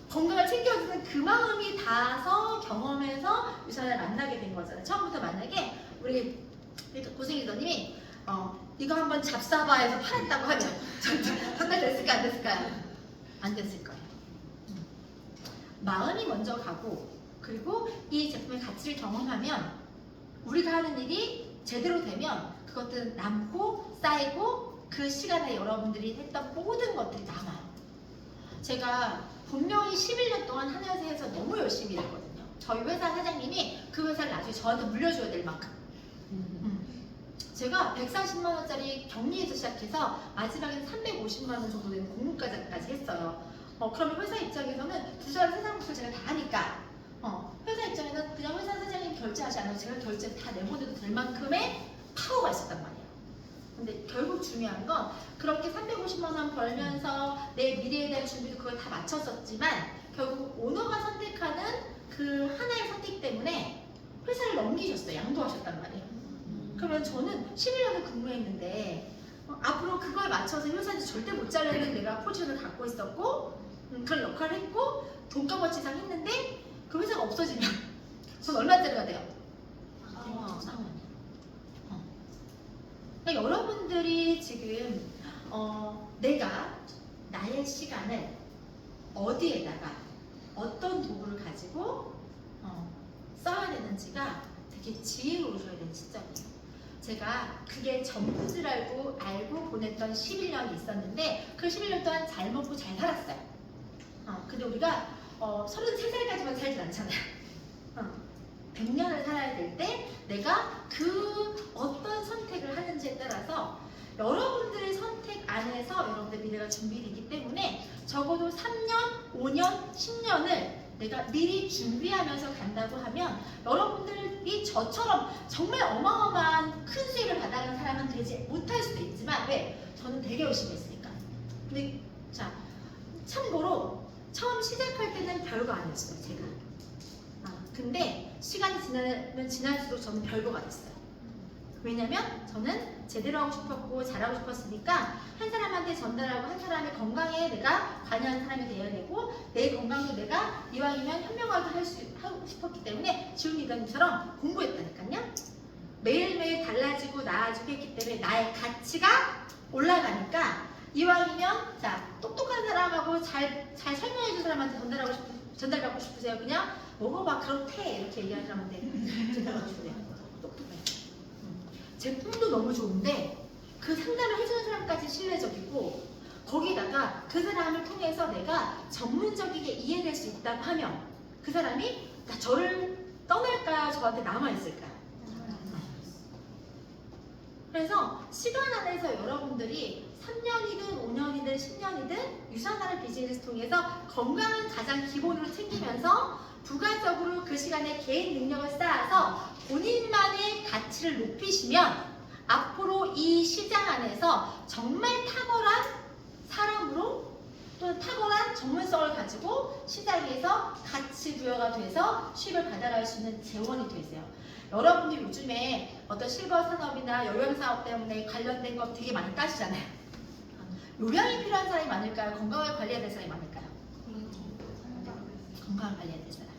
건강을 챙겨주는 그 마음이 닿아서 경험해서 유산을 만나게 된 거잖아요. 처음부터 만약에 우리 고생 리더님이 이거 한번 잡사봐에서 팔았다고 하면 전달됐을까 안 됐을까요? 안 됐을 거예요. 마음이 먼저 가고 그리고 이 제품의 가치를 경험하면 우리가 하는 일이 제대로 되면 그것들은 남고 쌓이고 그 시간에 여러분들이 했던 모든 것들이 남아요. 제가 분명히 11년 동안 한 회사에서 너무 열심히 일했거든요. 저희 회사 사장님이 그 회사를 나중에 저한테 물려줘야 될 만큼 제가 140만 원짜리 격리에서 시작해서 마지막에는 350만 원 정도 되는 공모까지 했어요. 그러면 회사 입장에서는 두 사람 세상 것을 제가 다 하니까 회사 입장에는 그냥 회사 사장님 결제하지 않아도 제가 결제 다 내보내도 될 만큼의 파워가 있었단 말이에요. 근데 결국 중요한 건 그렇게 350만 원 벌면서 내 미래에 대한 준비도 그걸 다 마쳤었지만 결국 오너가 선택하는 그 하나의 선택 때문에 회사를 넘기셨어요. 양도하셨단 말이에요. 그러면 저는 11년을 근무했는데 앞으로 그걸 맞춰서 회사에서 절대 못 잘리는 내가 포지션을 갖고 있었고 그런 역할을 했고 돈값어치 이상 했는데 그 회사가 없어지면 전 얼마짜리가 돼요? 상원이요. 그러니까 여러분들이 지금 내가 나의 시간을 어디에다가 어떤 도구를 가지고 써야 되는지가 되게 지혜로우셔야 되는 시점이에요. 제가 그게 전부줄 알고 보냈던 11년이 있었는데 그 11년 동안 잘 먹고 잘 살았어요. 근데 우리가 33살까지만 살진 않잖아요. 100년을 살아야 될 때 내가 그 어떤 선택을 하는지에 따라서 여러분들의 선택 안에서 여러분들의 미래가 준비되기 때문에 적어도 3년, 5년, 10년을 내가 미리 준비하면서 간다고 하면 여러분들이 저처럼 정말 어마어마한 큰 수익을 받아가는 사람은 되지 못할 수도 있지만 왜? 저는 되게 열심히 했으니까. 근데 자 참고로 처음 시작할 때는 별거 아니었어요. 제가. 근데 시간이 지나면 지날수록 저는 별거가 됐어요. 왜냐면 저는 제대로 하고 싶었고 잘하고 싶었으니까 한 사람한테 전달하고 한 사람의 건강에 내가 관여하는 사람이 되어야 되고 내 건강도 내가 이왕이면 현명하게 하고 싶었기 때문에 지훈 리더님처럼 공부했다니까요. 매일매일 달라지고 나아지고 했기 때문에 나의 가치가 올라가니까 이왕이면 자 똑똑한 사람하고 잘 설명해준 사람한테 전달하고 싶으세요? 그냥 먹어봐 그렇대 이렇게 얘기하는 사람한테 전달하고 싶으세요? 똑똑해. 제품도 너무 좋은데 그 상담을 해주는 사람까지 신뢰적이고 거기다가 그 사람을 통해서 내가 전문적이게 이해될 수 있다고 하면 그 사람이 저를 떠날까요? 저한테 남아있을까요? 그래서 시간 안에서 여러분들이 3년이든 5년이든 10년이든 유산하는 비즈니스 통해서 건강을 가장 기본으로 챙기면서 부가적으로 그 시간에 개인 능력을 쌓아서 본인만의 가치를 높이시면 앞으로 이 시장 안에서 정말 탁월한 사람으로 또는 탁월한 전문성을 가지고 시장에서 가치 부여가 돼서 수익을 받아갈 수 있는 재원이 되세요. 여러분들 요즘에 어떤 실버 산업이나 요양 사업 때문에 관련된 거 되게 많이 따시잖아요. 요양이 필요한 사람이 많을까요? 건강을 관리해야 될 사람이 많을까요? 건강을 관리해야 될 사람.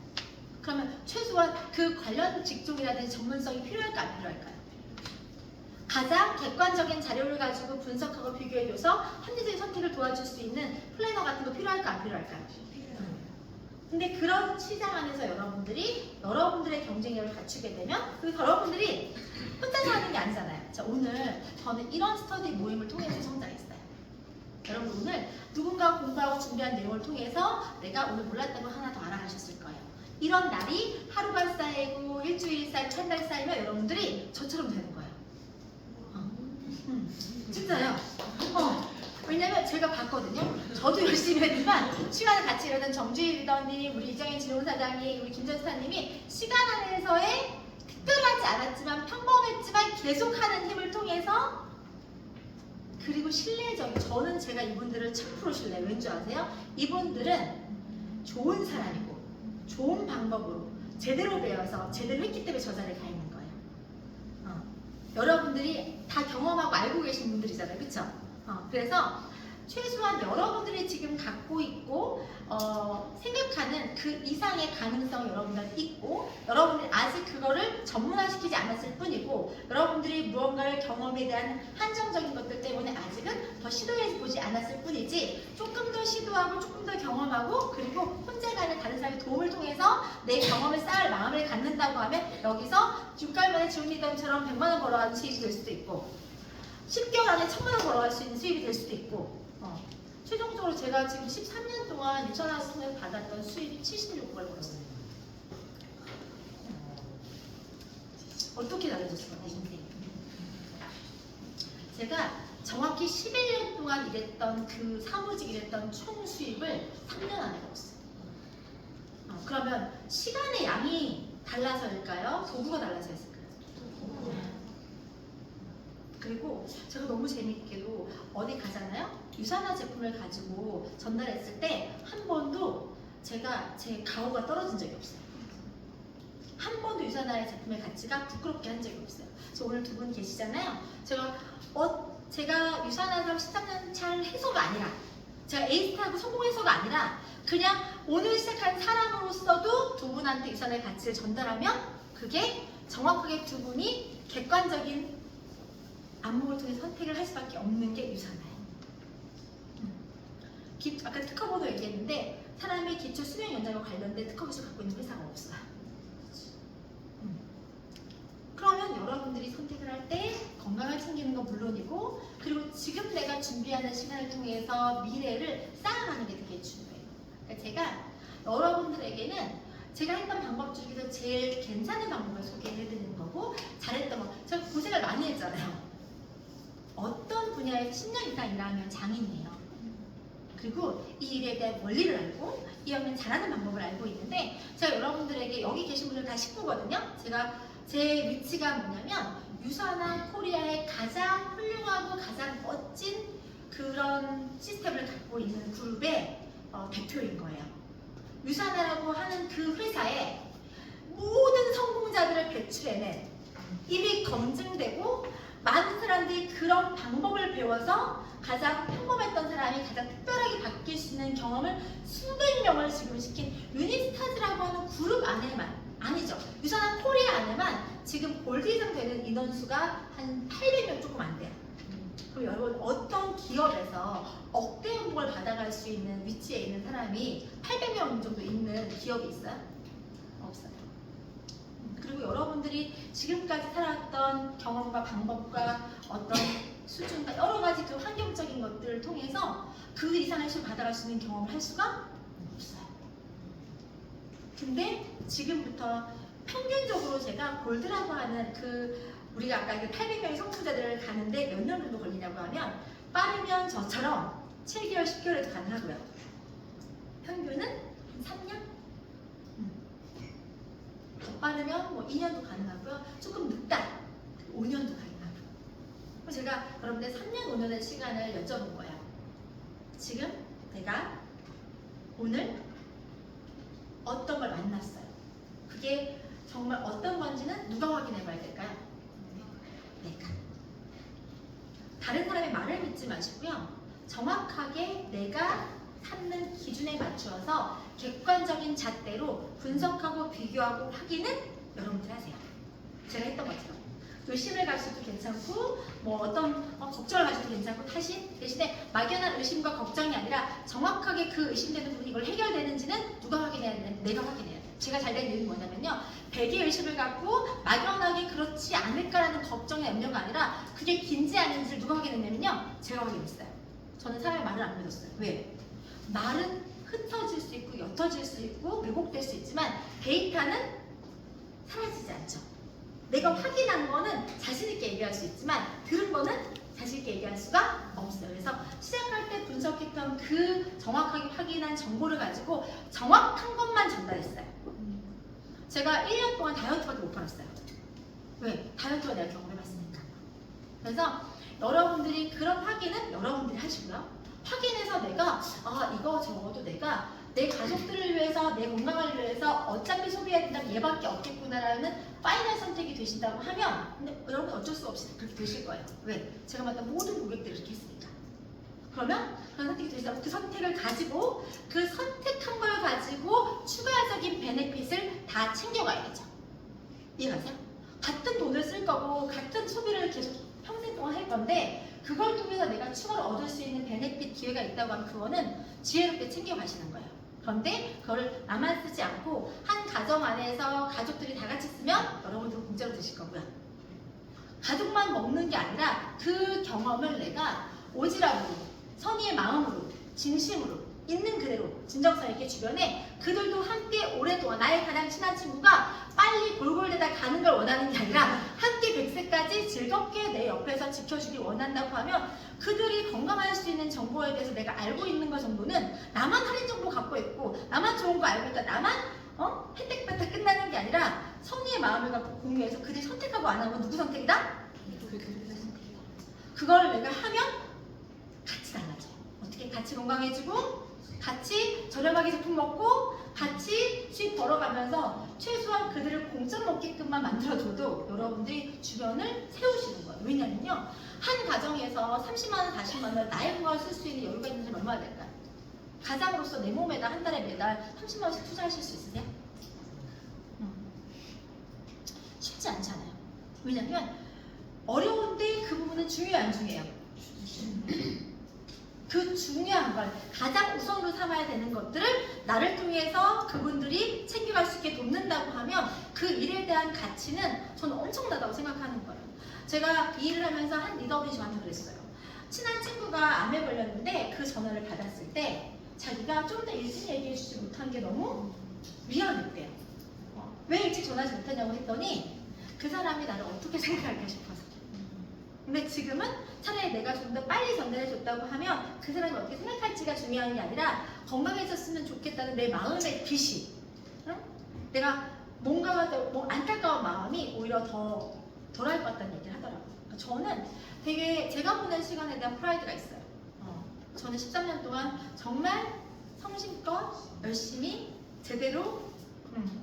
그러면 최소한 그 관련 직종이라든지 전문성이 필요할까 안 필요할까요? 가장 객관적인 자료를 가지고 분석하고 비교해줘서 합리적인 선택을 도와줄 수 있는 플래너 같은 거 필요할까 안 필요할까요? 근데 그런 시장 안에서 여러분들의 경쟁력을 갖추게 되면 그 여러분들이 혼자서 하는 게 아니잖아요. 자, 오늘 저는 이런 스터디 모임을 통해서 성장했어요. 여러분 오늘 누군가 공부하고 준비한 내용을 통해서 내가 오늘 몰랐던 거 하나 더 알아가셨을 거예요. 이런 날이 하루가 쌓이고 일주일 쌓이고 한 달 쌓이면 여러분들이 저처럼 되는 거예요. 진짜요. 왜냐면 제가 봤거든요. 저도 열심히 했지만 시간을 같이 일하던 정주희 리더님, 우리 이정현 진흥사장님, 우리 김전사님이 시간 안에서의 특별하지 않았지만 평범했지만 계속하는 힘을 통해서 그리고 신뢰적인 저는 제가 이분들을 1000% 신뢰해요. 왠지 아세요? 이분들은 좋은 사람이고 좋은 방법으로 제대로 배워서 제대로 했기 때문에 저 자리에 가 있는 거예요. 여러분들이 다 경험하고 알고 계신 분들이잖아요. 그쵸? 그래서 최소한 여러분들이 지금 갖고 있고 생각하는 그 이상의 가능성이 여러분들한테 있고 여러분들이 아직 그거를 전문화시키지 않았을 뿐이고 여러분들이 무언가를 경험에 대한 한정적인 것들 때문에 아직은 더 시도해보지 않았을 뿐이지 조금 더 시도하고 조금 더 경험하고 그리고 혼자가 아니라 다른 사람의 도움을 통해서 내 경험을 쌓을 마음을 갖는다고 하면 여기서 6개월 만에 지원 리더처럼 100만 원 벌어가는 수익이 될 수도 있고 10개월 안에 1000만 원 벌어갈 수 있는 수입이 될 수도 있고 최종적으로 제가 지금 13년 동안 유천학을 통해서 받았던 수입이 76억을 벌었어요. 어떻게 달라졌어요? 내 인생이. 제가 정확히 11년 동안 일했던 그 사무직 일했던 총 수입을 3년 안에 벌었어요. 그러면 시간의 양이 달라서일까요? 도구가 달라서였을까요? 그리고 제가 너무 재밌게도 어디 가잖아요? 유산화 제품을 가지고 전달했을 때 한 번도 제가 제 가오가 떨어진 적이 없어요. 한 번도 유산화의 제품의 가치가 부끄럽게 한 적이 없어요. 그래서 오늘 두 분 계시잖아요. 제가 유산화 사업 13년 차 해서가 아니라 제가 에이스타하고 성공해서가 아니라 그냥 오늘 시작한 사람으로서도 두 분한테 유산화의 가치를 전달하면 그게 정확하게 두 분이 객관적인 안목을 통해 선택을 할 수밖에 없는 게 유산화예요. 아까 특허번호 얘기했는데 사람의 기초 수명 연장과 관련된 특허 기술 갖고 있는 회사가 없어요. 그러면 여러분들이 선택을 할 때 건강을 챙기는 건 물론이고 그리고 지금 내가 준비하는 시간을 통해서 미래를 쌓아가는 게 되게 중요해요. 그러니까 제가 여러분들에게는 제가 했던 방법 중에서 제일 괜찮은 방법을 소개해드리는 거고 잘했던 거 제가 고생을 많이 했잖아요. 어떤 분야에서 10년 이상 일하면 장인이에요. 그리고 이 일에 대한 원리를 알고 이하면 잘하는 방법을 알고 있는데 제가 여러분들에게 여기 계신 분들 다 식구거든요. 제 위치가 뭐냐면 유산화 코리아의 가장 훌륭하고 가장 멋진 그런 시스템을 갖고 있는 그룹의 대표인 거예요. 유산화라고 하는 그 회사에 모든 성공자들을 배출해낸 이미 검증되고 많은 사람들이 그런 방법을 배워서 가장 평범했던 사람이 가장 특별하게 바뀔 수 있는 경험을 수백 명을 지금 시킨 유니스타즈라고 하는 그룹 안에만 아니죠. 유산화 코리아 안에만 지금 골드 이상 되는 인원수가 한 800명 조금 안 돼요. 그럼 여러분 어떤 기업에서 억대 연봉을 받아갈 수 있는 위치에 있는 사람이 800명 정도 있는 기업이 있어요? 없어요. 그리고 여러분들이 지금까지 살아왔던 경험과 방법과 어떤 수준과 여러 가지 그 환경적인 것들을 통해서 그 이상의 수를 받아갈 수 있는 경험을 할 수가 없어요. 근데 지금부터 평균적으로 제가 골드라고 하는 그 우리가 아까 그 800명의 성소자들을 가는데 몇 년 정도 걸리냐고 하면 빠르면 저처럼 7개월, 10개월에도 가능하고요. 평균은 한 3년? 더 빠르면 뭐 2년도 가능하고요. 조금 늦다 5년도 가능하고요. 그래서 제가 여러분들 3년, 5년의 시간을 여쭤본 거예요. 지금 내가 오늘 어떤 걸 만났어요. 그게 정말 어떤 건지는 누가 확인해 봐야 될까요? 내가. 다른 사람의 말을 믿지 마시고요. 정확하게 내가 삼는 기준에 맞추어서 객관적인 잣대로 분석하고 비교하고 확인은 여러분들이 하세요. 제가 했던 것처럼. 의심을 가지셔도 괜찮고 뭐 어떤 걱정을 가지셔도 괜찮고 대신에 막연한 의심과 걱정이 아니라 정확하게 그 의심되는 부분이 이걸 해결되는지는 누가 확인해야 되는? 내가 뭐냐면요. 제가 잘 된 이유는 뭐냐면요. 100의 의심을 갖고 막연하게 그렇지 않을까라는 걱정의 염려가 아니라 그게 긴지 아닌지를 누가 확인했냐면요. 제가 확인했어요. 저는 사람의 말을 안 믿었어요. 왜? 말은 흩어질 수 있고 옅어질 수 있고 왜곡될 수 있지만 데이터는 사라지지 않죠. 내가 확인한 거는 자신있게 얘기할 수 있지만 들은 거는 자신있게 얘기할 수가 없어요. 그래서 시작할 때 분석했던 그 정확하게 확인한 정보를 가지고 정확한 것만 전달했어요. 제가 1년 동안 다이어트밖에 못 팔았어요. 왜? 다이어트가 내가 경험해봤으니까. 그래서 여러분들이 그런 확인은 여러분들이 하시고요. 확인해서 내가 이거 적어도 내가 내 가족들을 위해서 내 건강을 위해서 어차피 소비해야 된다면 얘밖에 없겠구나라는 파이널 선택이 되신다고 하면 근데 여러분 어쩔 수 없이 그렇게 되실 거예요. 왜? 제가 만난 모든 고객들이 그렇게 했으니까. 그러면 그런 선택이 되시다고 그 선택을 가지고 그 선택한 걸 가지고 추가적인 베네핏을 다 챙겨가야겠죠. 이해가세요? 같은 돈을 쓸 거고 같은 소비를 계속 평생 동안 할 건데 그걸 통해서 내가 추가로 얻을 수 있는 베네핏 기회가 있다고 하면 그거는 지혜롭게 챙겨가시는 거예요. 그런데 그걸 나만 쓰지 않고 한 가정 안에서 가족들이 다 같이 쓰면 여러분들은 공짜로 드실 거고요. 가족만 먹는 게 아니라 그 경험을 내가 오지랖으로 선의의 마음으로 진심으로 있는 그대로 진정성 있게 주변에 그들도 함께 오랫동안 나의 가장 친한 친구가 빨리 골골대다 가는 걸 원하는 게 아니라 함께 100세까지 즐겁게 내 옆에서 지켜주길 원한다고 하면 그들이 건강할 수 있는 정보에 대해서 내가 알고 있는 것 정도는 나만 할인 정보 갖고 있고 나만 좋은 거 알고 있다 나만 혜택 받다 끝나는 게 아니라 선의의 마음을 갖고 공유해서 그들이 선택하고 안 하면 누구 선택이다? 그걸 내가 하면 같이 달라져. 어떻게? 같이 건강해지고 같이 저렴하게 제품 먹고 같이 수입 벌어가면서 최소한 그들을 공짜로 먹게끔만 만들어줘도 여러분들이 주변을 세우시는 거예요. 왜냐면요. 한 가정에서 30만원, 40만원 나의 건강을 쓸 수 있는 여유가 있는 사람이 얼마나 될까요? 가장으로서 내 몸에다 한 달에 매달 30만원씩 투자하실 수 있으세요? 쉽지 않잖아요. 왜냐면 어려운데 그 부분은 중요해요, 안 중요해요? 그 중요한 걸 가장 우선으로 삼아야 되는 것들을 나를 통해서 그분들이 챙겨갈 수 있게 돕는다고 하면 그 일에 대한 가치는 저는 엄청나다고 생각하는 거예요. 제가 이 일을 하면서 한 리더분이 저한테 그랬어요. 친한 친구가 암에 걸렸는데 그 전화를 받았을 때 자기가 좀 더 일찍 얘기해 주지 못한 게 너무 미안했대요. 왜 일찍 전화하지 못했냐고 했더니 그 사람이 나를 어떻게 생각할까 싶어서. 근데 지금은 차라리 내가 좀 더 빨리 전달해줬다고 하면 그 사람이 어떻게 생각할지가 중요한 게 아니라 건강해졌으면 좋겠다는 내 마음의 빛이 응? 내가 뭔가가 더 안타까운 마음이 오히려 더 덜할 것 같다는 얘기를 하더라고요. 저는 되게 제가 보낸 시간에 대한 프라이드가 있어요. 저는 13년 동안 정말 성심껏 열심히 제대로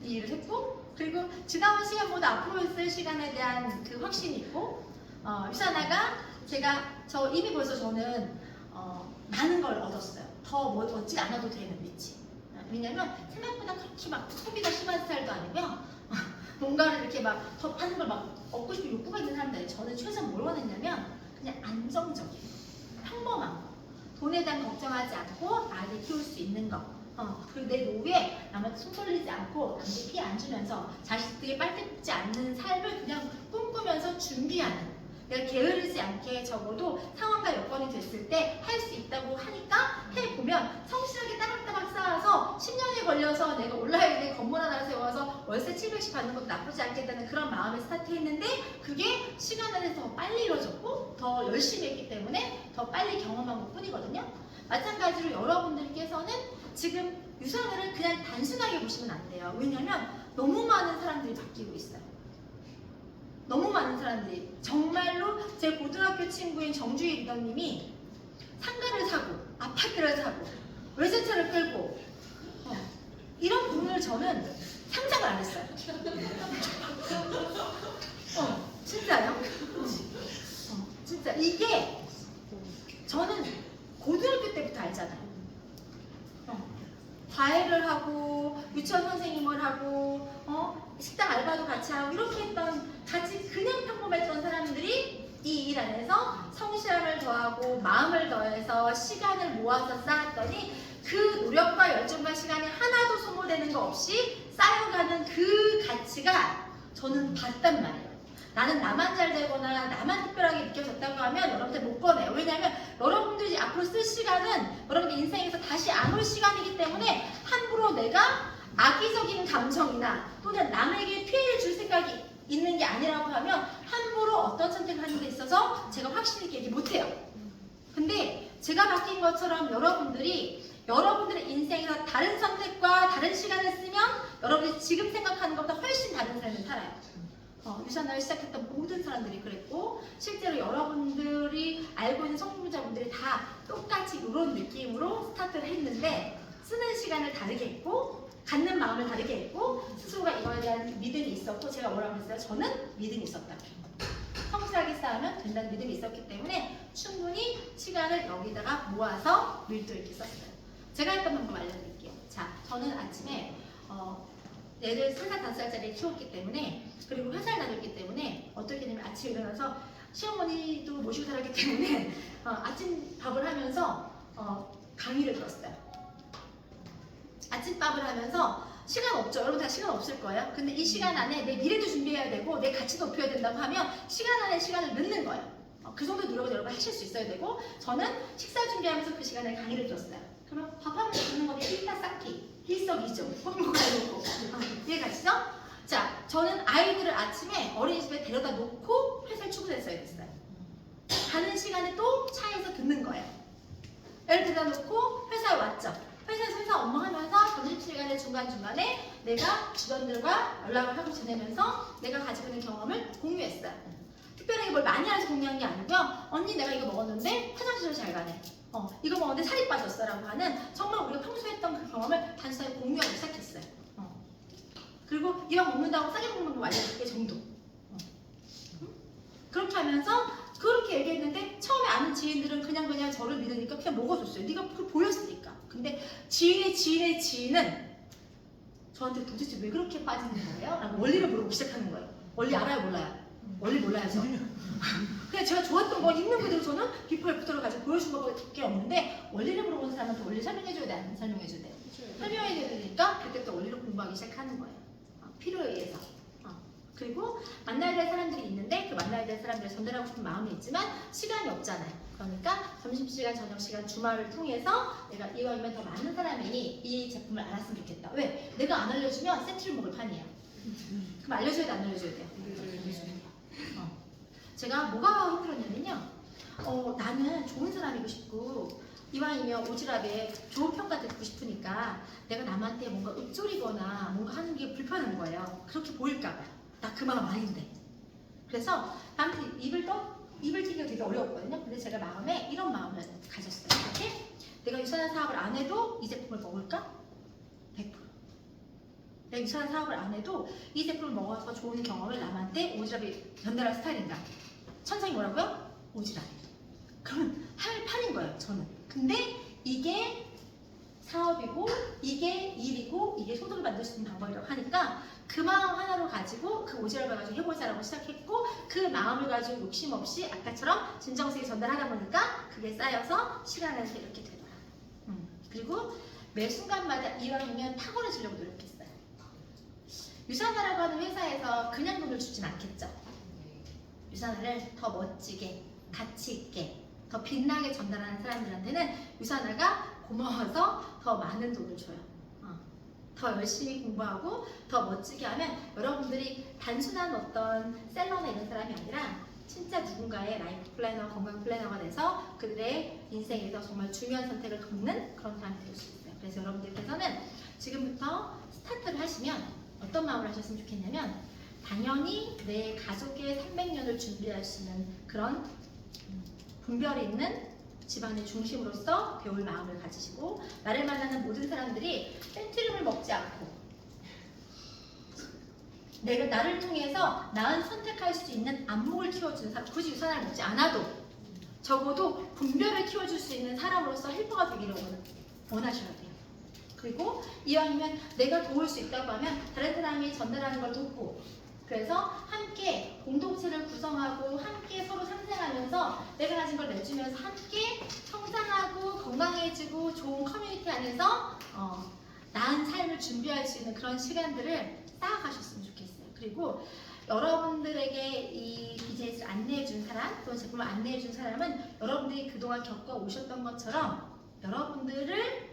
이 일을 했고 그리고 지나온 시간보다 앞으로 있을 시간에 대한 그 확신이 있고 유산아가 저 이미 벌써 저는 많은 걸 얻었어요. 더 뭐 얻지 않아도 되는 위치. 왜냐면 생각보다 그렇게 막 소비가 심한 스타일도 아니고요. 뭔가를 이렇게 막 더 하는 걸 막 얻고 싶은 욕구가 있는 사람들. 저는 최소한 뭘 원했냐면 그냥 안정적인, 평범한 거. 돈에 대한 걱정하지 않고 아이를 키울 수 있는 거. 그리고 내 노후에 남한테 손 돌리지 않고 남한테 피해 안 주면서 자식들이 빨리 뜯지 않는 삶을 그냥 꿈꾸면서 준비하는 내가 게으르지 않게 적어도 상황과 여건이 됐을 때 할 수 있다고 하니까 해보면 성실하게 따박따박 쌓아서 10년이 걸려서 내가 온라인에 건물 하나 세워서 월세 700씩 받는 것도 나쁘지 않겠다는 그런 마음에 스타트했는데 그게 시간 안에서 더 빨리 이루어졌고 더 열심히 했기 때문에 더 빨리 경험한 것 뿐이거든요. 마찬가지로 여러분들께서는 지금 유산을 그냥 단순하게 보시면 안 돼요. 왜냐면 너무 많은 사람들이 바뀌고 있어요. 너무 많은 사람들이. 정말로 제 고등학교 친구인 정주희 리더님이 상가를 사고 아파트를 사고 외제차를 끌고 이런 분을 저는 상상을 안 했어요. 진짜요? 진짜 이게 저는 고등학교 때부터 알잖아요. 과외를 하고 유치원 선생님을 하고 식당 알바도 같이 하고 이렇게 했던 같이 그냥 평범했던 사람들이 이 일 안에서 성실함을 더하고 마음을 더해서 시간을 모아서 쌓았더니 그 노력과 열정과 시간이 하나도 소모되는 거 없이 쌓여가는 그 가치가 저는 봤단 말이에요. 나는 나만 잘 되거나 나만 특별하게 느껴졌다고 하면 여러분들 못 꺼내요. 왜냐하면 여러분들이 앞으로 쓸 시간은 여러분들 인생에서 다시 안 올 시간이기 때문에 함부로 내가 악의적인 감정이나 또는 남에게 피해를 줄 생각이 있는 게 아니라고 하면 함부로 어떤 선택을 하는 데 있어서 제가 확실히 얘기 못해요. 근데 제가 바뀐 것처럼 여러분들의 인생에서 다른 선택과 다른 시간을 쓰면 여러분들이 지금 생각하는 것보다 훨씬 다른 삶을 살아요. 유산화를 시작했던 모든 사람들이 그랬고 실제로 여러분들이 알고 있는 성공자분들이 다 똑같이 이런 느낌으로 스타트를 했는데 쓰는 시간을 다르게 했고 갖는 마음을 다르게 했고 스스로가 이거에 대한 믿음이 있었고 제가 뭐라고 했어요? 저는 믿음이 있었다. 성실하게 쌓으면 된다는 믿음이 있었기 때문에 충분히 시간을 여기다가 모아서 밀도 있게 썼어요. 제가 했던 방법 알려드릴게요. 자, 저는 아침에 애를 3살, 5살짜리 키웠기 때문에 그리고 회사를 다녔기 때문에 어떻게 되냐면 아침에 일어나서 시어머니도 모시고 살았기 때문에 아침 밥을 하면서 강의를 들었어요. 아침밥을 하면서 시간 없죠. 여러분 다 시간 없을 거예요. 근데 이 시간 안에 내 미래도 준비해야 되고 내 가치도 높여야 된다고 하면 시간 안에 시간을 넣는 거예요. 그 정도 노력을 여러분 하실 수 있어야 되고 저는 식사 준비하면서 그 시간에 강의를 들었어요. 그러면 밥하면서 듣는 거는 일타쌓기 일석이조 뻑뻑 가려고 이해가시죠? 자, 저는 아이들을 아침에 어린이집에 데려다 놓고 회사에 출근했어야 됐어요. 가는 시간에 또 차에서 듣는 거예요. 애를 데려다 놓고 회사에 왔죠. 회사에서 회사 업무하면서 점심시간에 중간중간에 내가 직원들과 연락을 하고 지내면서 내가 가지고 있는 경험을 공유했어요. 특별하게 뭘 많이 해서 공유한 게 아니고요. 언니 내가 이거 먹었는데 화장실을 잘 가네. 이거 먹었는데 살이 빠졌어 라고 하는 정말 우리가 평소에 했던 그 경험을 단순하게 공유하기 시작했어요. 그리고 이왕 먹는다고 싸게 먹는 거 알려줄게 정도. 그렇게 하면서 그렇게 얘기했는데 처음에 아는 지인들은 그냥 저를 믿으니까 그냥 먹어줬어요. 네가 그걸 보였으니까. 근데 지인의 지인은 저한테 도대체 왜 그렇게 빠지는 거예요? 라고 원리를 물어보기 시작하는 거예요. 원리 알아요? 몰라요? 원리 몰라야죠. 그냥 제가 좋았던 거 있는 그대로 저는 비포 애프터를 가지고 보여준 것밖에 없는데 원리를 물어보는 사람한테 원리 설명해줘야 돼? 안 설명해줘야 돼? 설명해줘야 되니까 그때부터 원리를 공부하기 시작하는 거예요. 필요에 의해서. 그리고 만나야 될 사람들이 있는데 그 만나야 될 사람들을 전달하고 싶은 마음이 있지만 시간이 없잖아요. 그러니까 점심시간, 저녁시간, 주말을 통해서 내가 이왕이면 더 많은 사람이 이 제품을 알았으면 좋겠다. 왜? 내가 안 알려주면 세트를 먹을 판이에요. 그럼 알려줘야 돼? 안 알려줘야 돼요? 제가 뭐가 힘들었냐면요. 나는 좋은 사람이고 싶고 이왕이면 오지랖에 좋은 평가 듣고 싶으니까 내가 남한테 뭔가 읊조리거나 뭔가 하는 게 불편한 거예요. 그렇게 보일까봐. 나 그 마음 아닌데. 그래서 남한테 입을 튀기가 되게 어려웠거든요. 근데 제가 마음에 이런 마음을 가졌어요. 이렇게 내가 유산한 사업을 안 해도 이 제품을 먹을까? 100%. 내가 유산한 사업을 안 해도 이 제품을 먹어서 좋은 경험을 남한테 오지랖에 전달할 스타일인가? 천성이 뭐라고요? 오지랖. 그러면 할 판인 거예요, 저는. 근데 이게 사업이고 이게 일이고 이게 소득을 만들 수 있는 방법이라고 하니까 그 마음 하나로 가지고 그 오지랖을 가지고 해보자라고 시작했고 그 마음을 가지고 욕심 없이 아까처럼 진정성이 전달하다 보니까 그게 쌓여서 시간에서 이렇게 되더라. 그리고 매 순간마다 이왕이면 탁월해지려고 노력했어요. 유산하라고 하는 회사에서 그냥 돈을 주진 않겠죠. 유산화를 더 멋지게, 가치 있게, 더 빛나게 전달하는 사람들한테는 유산화가 고마워서 더 많은 돈을 줘요. 더 열심히 공부하고 더 멋지게 하면 여러분들이 단순한 어떤 셀러나 이런 사람이 아니라 진짜 누군가의 라이프 플래너, 건강 플래너가 돼서 그들의 인생에서 정말 중요한 선택을 돕는 그런 사람이 될 수 있어요. 그래서 여러분들께서는 지금부터 스타트를 하시면 어떤 마음을 하셨으면 좋겠냐면 당연히 내 가족의 300년을 준비할 수 있는 그런 분별이 있는 집안의 중심으로서 배울 마음을 가지시고 나를 만나는 모든 사람들이 센트름을 먹지 않고 내가 나를 통해서 나은 선택할 수 있는 안목을 키워주는 사람, 굳이 유산을 먹지 않아도 적어도 분별을 키워줄 수 있는 사람으로서 헬퍼가 되기를 원하셔야 돼요. 그리고 이왕이면 내가 도울 수 있다고 하면 다른 사람이 전달하는 걸 돕고 그래서 함께 공동체를 구성하고 함께 서로 상생하면서 내가 가진 걸 내주면서 함께 성장하고 건강해지고 좋은 커뮤니티 안에서 나은 삶을 준비할 수 있는 그런 시간들을 쌓아가셨으면 좋겠어요. 그리고 여러분들에게 이 BJS를 안내해준 사람 또는 제품을 안내해준 사람은 여러분들이 그동안 겪어오셨던 것처럼 여러분들을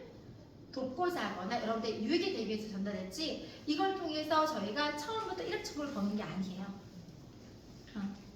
돕고자 하거나 여러분들의 유익이 되기 위해서 전달했지 이걸 통해서 저희가 처음부터 1억축을 버는 게 아니에요.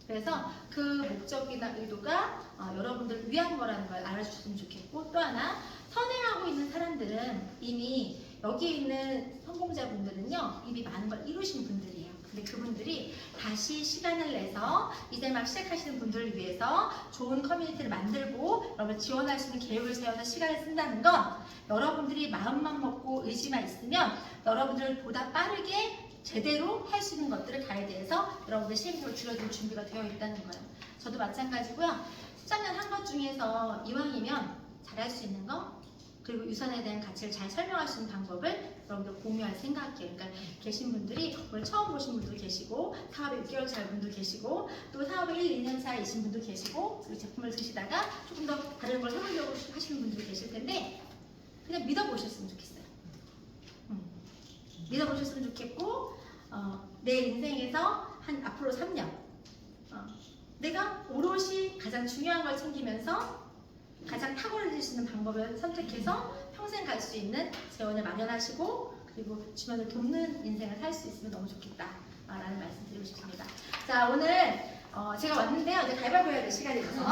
그래서 그 목적이나 의도가 여러분들을 위한 거라는 걸 알아주셨으면 좋겠고 또 하나 선행하고 있는 사람들은 이미 여기 있는 성공자분들은요 이미 많은 걸 이루신 분들이에요. 근데 그분들이 다시 시간을 내서 이제 막 시작하시는 분들을 위해서 좋은 커뮤니티를 만들고 여러분 지원할 수 있는 계획을 세워서 시간을 쓴다는 건 여러분들이 마음만 먹고 의지만 있으면 여러분들을 보다 빠르게 제대로 할 수 있는 것들을 가에 대해서 여러분들 시행착오를 줄여줄 준비가 되어 있다는 거예요. 저도 마찬가지고요. 13년 한 것 중에서 이왕이면 잘할 수 있는 거 그리고 유산에 대한 가치를 잘 설명할 수 있는 방법을 여러분들 공유할 생각이에요. 그러니까 계신 분들이 오늘 처음 보신 분도 계시고 사업에 6개월 차인 분도 계시고 또 사업에 1, 2년 차이신 분도 계시고 그리고 제품을 쓰시다가 조금 더 다른 걸 해보려고 하시는 분들이 계실 텐데 그냥 믿어보셨으면 좋겠어요. 믿어보셨으면 좋겠고 내 인생에서 한 앞으로 3년 내가 오롯이 가장 중요한 걸 챙기면서 가장 탁월해질 수 있는 방법을 선택해서 평생 갈 수 있는 재원을 마련하시고 그리고 주변을 돕는 인생을 살 수 있으면 너무 좋겠다 라는 말씀 드리고 싶습니다. 자 오늘 제가 왔는데요 이제 가위바위보 해야 될 시간이 있어서